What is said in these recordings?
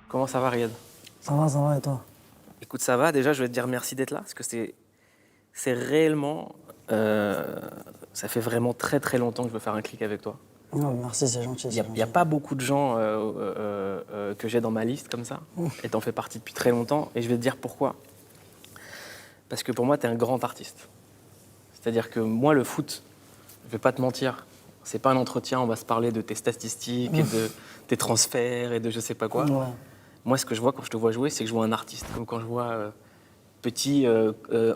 Comment ça va, Riyad? Ça va, et toi? Écoute, ça va. Déjà, je vais te dire merci d'être là, parce que c'est réellement... ça fait vraiment très très longtemps que je veux faire un clic avec toi. Non, merci, c'est gentil. Il n'y a pas beaucoup de gens que j'ai dans ma liste comme ça, et t'en fais partie depuis très longtemps, et je vais te dire pourquoi. Parce que pour moi, t'es un grand artiste. C'est-à-dire que moi, le foot, je vais pas te mentir, c'est pas un entretien, on va se parler de tes statistiques, et de tes transferts, et de je sais pas quoi. Ouais. Moi, ce que je vois quand je te vois jouer, c'est que je vois un artiste. Comme quand je vois petit,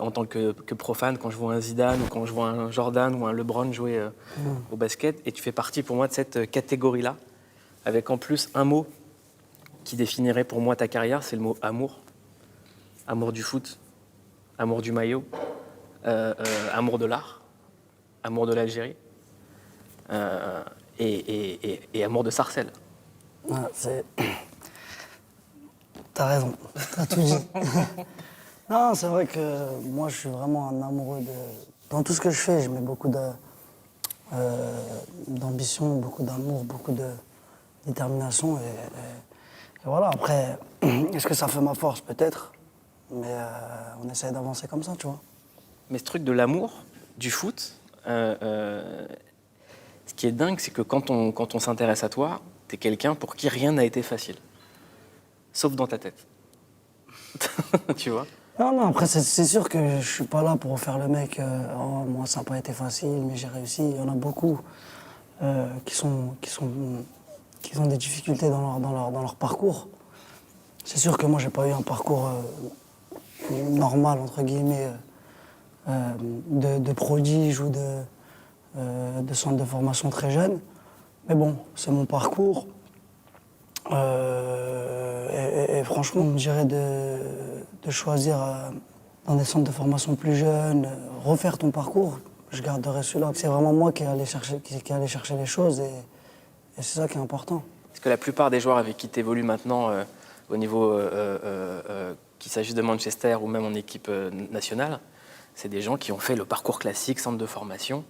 en tant que profane, quand je vois un Zidane ou quand je vois un Jordan ou un LeBron jouer au basket. Et tu fais partie pour moi de cette catégorie-là, avec en plus un mot qui définirait pour moi ta carrière, c'est le mot amour. Amour du foot, amour du maillot, amour de l'art, amour de l'Algérie et amour de Sarcelles. Ouais, c'est... T'as raison, t'as tout dit. Non, c'est vrai que moi, je suis vraiment un amoureux de... Dans tout ce que je fais, je mets beaucoup d'ambition, beaucoup d'amour, beaucoup de détermination. Et voilà, après, est-ce que ça fait ma force? Peut-être. Mais on essaie d'avancer comme ça, tu vois. Mais ce truc de l'amour, du foot, ce qui est dingue, c'est que quand on s'intéresse à toi, t'es quelqu'un pour qui rien n'a été facile. Sauf dans ta tête. Tu vois? Non, non, après, c'est sûr que je suis pas là pour faire le mec. Oh, moi, ça n'a pas été facile, mais j'ai réussi. Il y en a beaucoup qui ont des difficultés dans leur parcours. C'est sûr que moi, j'ai pas eu un parcours normal, entre guillemets, de prodige ou de centre de formation très jeune. Mais bon, c'est mon parcours. Et franchement, on me dirait de choisir dans des centres de formation plus jeunes, refaire ton parcours. Je garderai celui-là. C'est vraiment moi qui est allé chercher les choses et c'est ça qui est important. Parce que la plupart des joueurs avec qui tu évolues maintenant, au niveau, qu'il s'agisse de Manchester ou même en équipe nationale, c'est des gens qui ont fait le parcours classique, centre de formation.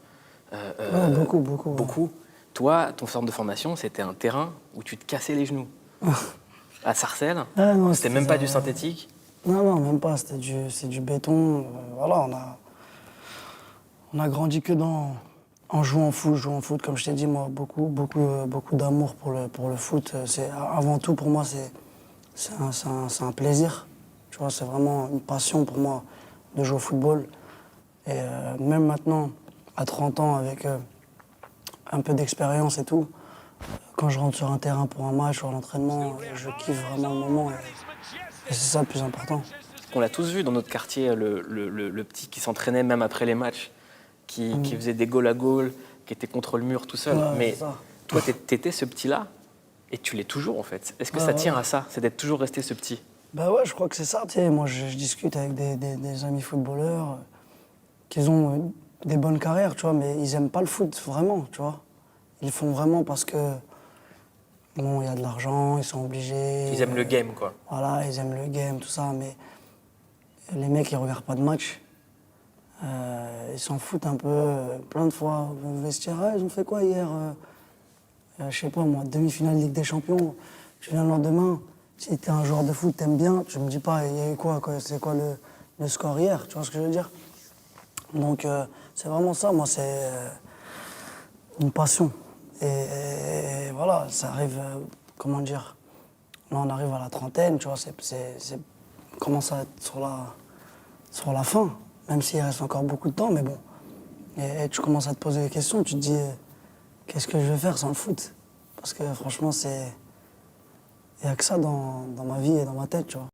Ouais, beaucoup. Ouais. Beaucoup. Toi, ton centre de formation, c'était un terrain où tu te cassais les genoux. À Sarcelles, Ah, non, c'était même ça, pas du synthétique. Non, même pas. C'est du béton. Voilà, on a grandi que en jouant au foot. Comme je t'ai dit, moi, beaucoup d'amour pour le foot. C'est, avant tout, pour moi, c'est un plaisir. Tu vois, c'est vraiment une passion pour moi de jouer au football. Et même maintenant, à 30 ans, avec un peu d'expérience et tout, quand je rentre sur un terrain pour un match ou un entraînement, je kiffe vraiment le moment. Et c'est ça le plus important. On l'a tous vu dans notre quartier, le petit qui s'entraînait même après les matchs, qui faisait des goal à goal, qui était contre le mur tout seul. Ouais, Mais c'est ça. toi, t'étais ce petit-là, et tu l'es toujours en fait. Est-ce que ça tient à ça, c'est d'être toujours resté ce petit? Bah ouais, je crois que c'est ça. Tu sais, moi, je discute avec des amis footballeurs qui ont des bonnes carrières, tu vois, mais ils aiment pas le foot, vraiment, tu vois. Ils le font vraiment parce que, bon, il y a de l'argent, ils sont obligés. Ils aiment le game, quoi. Voilà, ils aiment le game, tout ça, mais les mecs, ils regardent pas de match. Ils s'en foutent un peu, plein de fois. Au vestiaire, ah, ils ont fait quoi hier je sais pas moi, demi-finale Ligue des Champions. Tu viens le lendemain, si t'es un joueur de foot, t'aimes bien, tu me dis pas, il y a eu quoi, c'est quoi le score hier, tu vois ce que je veux dire? Donc c'est vraiment ça, moi, c'est une passion. Et voilà, ça arrive, comment dire, là on arrive à la trentaine, tu vois, c'est commence à être sur la fin, même s'il reste encore beaucoup de temps, mais bon. Et tu commences à te poser des questions, tu te dis, qu'est-ce que je vais faire sans le foot? Parce que franchement, il n'y a que ça dans ma vie et dans ma tête, tu vois.